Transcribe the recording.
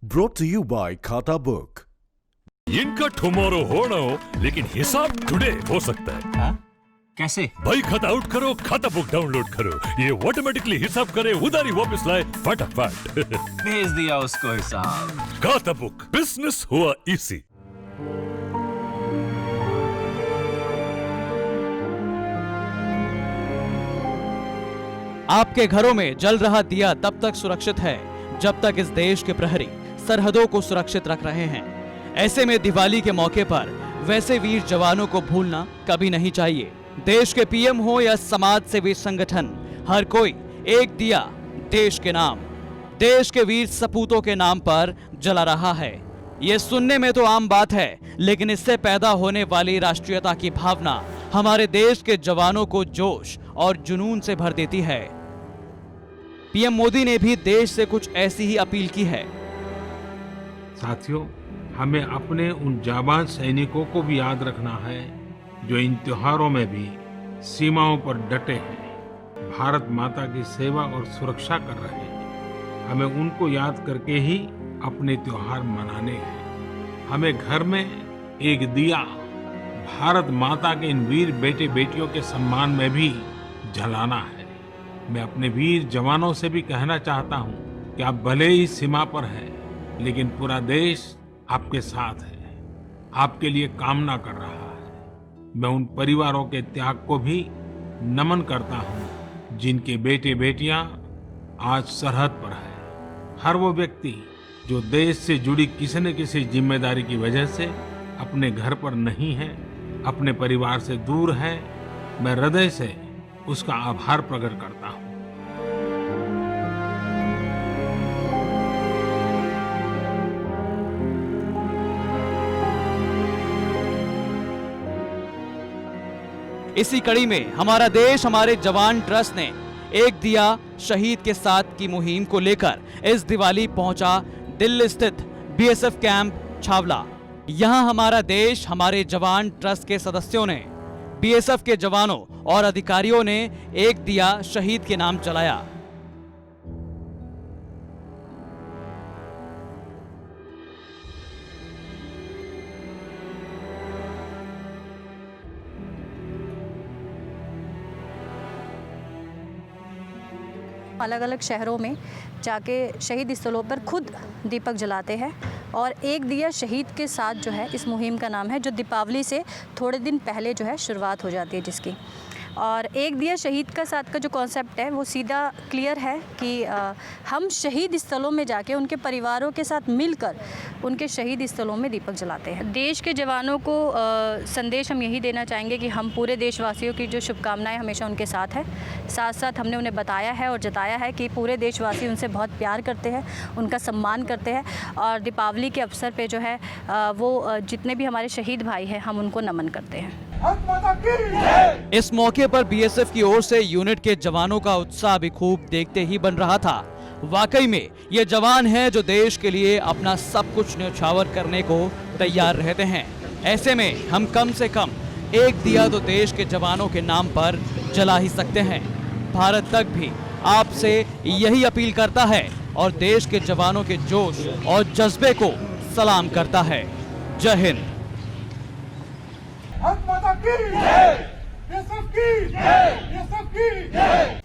Brought to you by खाता book. इनका tomorrow होना हो लेकिन हिसाब टुडे हो सकता है। हाँ? कैसे? भाई खाता आउट करो, खाता बुक डाउनलोड करो, ये ऑटोमेटिकली हिसाब करे, उधारी वापस लाए फटाफट। भेज दिया उसको हिसाब। खाता बुक, बिजनेस हुआ इजी। आपके घरों में जल रहा दिया तब तक सुरक्षित है जब तक इस देश के प्रहरी सरहदों को सुरक्षित रख रहे हैं। ऐसे में दिवाली के मौके पर वैसे वीर जवानों को भूलना कभी नहीं चाहिए। देश के पीएम हो या समाज सेवी संगठन, हर कोई एक दिया देश के नाम, देश के वीर सपूतों के नाम पर जला रहा है। ये सुनने में तो आम बात है, लेकिन इससे पैदा होने वाली राष्ट्रीयता की भावना हमारे देश के जवानों को जोश और जुनून से भर देती है। पीएम मोदी ने भी देश से कुछ ऐसी ही अपील की है। साथियों, हमें अपने उन जाबाज सैनिकों को भी याद रखना है जो इन त्योहारों में भी सीमाओं पर डटे हैं, भारत माता की सेवा और सुरक्षा कर रहे हैं। हमें उनको याद करके ही अपने त्योहार मनाने हैं। हमें घर में एक दिया भारत माता के इन वीर बेटे बेटियों के सम्मान में भी जलाना है। मैं अपने वीर जवानों से भी कहना चाहता हूं कि आप भले ही सीमा पर हैं, लेकिन पूरा देश आपके साथ है, आपके लिए कामना कर रहा है। मैं उन परिवारों के त्याग को भी नमन करता हूं जिनके बेटे बेटियां आज सरहद पर है। हर वो व्यक्ति जो देश से जुड़ी किसी न किसी जिम्मेदारी की वजह से अपने घर पर नहीं है, अपने परिवार से दूर है, मैं हृदय से उसका आभार प्रकट करता हूं। इसी कड़ी में हमारा देश हमारे जवान ट्रस्ट ने एक दिया शहीद के साथ की मुहिम को लेकर इस दिवाली पहुंचा दिल्ली स्थित बीएसएफ कैंप छावला। यहां हमारा देश हमारे जवान ट्रस्ट के सदस्यों ने बीएसएफ के जवानों और अधिकारियों ने एक दिया शहीद के नाम जलाया। अलग अलग शहरों में जाके शहीद स्थलों पर खुद दीपक जलाते हैं और एक दिया शहीद के साथ जो है इस मुहिम का नाम है, जो दीपावली से थोड़े दिन पहले जो है शुरुआत हो जाती है जिसकी। और एक दिया शहीद का साथ का जो कॉन्सेप्ट है वो सीधा क्लियर है कि हम शहीद स्थलों में जाके उनके परिवारों के साथ मिलकर उनके शहीद स्थलों में दीपक जलाते हैं। देश के जवानों को संदेश हम यही देना चाहेंगे कि हम पूरे देशवासियों की जो शुभकामनाएं हमेशा उनके साथ है। साथ साथ हमने उन्हें बताया है और जताया है कि पूरे देशवासी उनसे बहुत प्यार करते हैं, उनका सम्मान करते हैं और दीपावली के अवसर पे जो है वो जितने भी हमारे शहीद भाई हैं हम उनको नमन करते हैं। इस मौके पर बीएसएफ की ओर से यूनिट के जवानों का उत्साह भी खूब देखते ही बन रहा था। वाकई में ये जवान हैं जो देश के लिए अपना सब कुछ न्यौछावर करने को तैयार रहते हैं। ऐसे में हम कम से कम एक दिया तो देश के जवानों के नाम पर जला ही सकते हैं। भारत तक भी आपसे यही अपील करता है और देश के जवानों के जोश और जज्बे को सलाम करता है। जय हिंद। भारत माता की जय। ये सब की जय। ये सब की जय।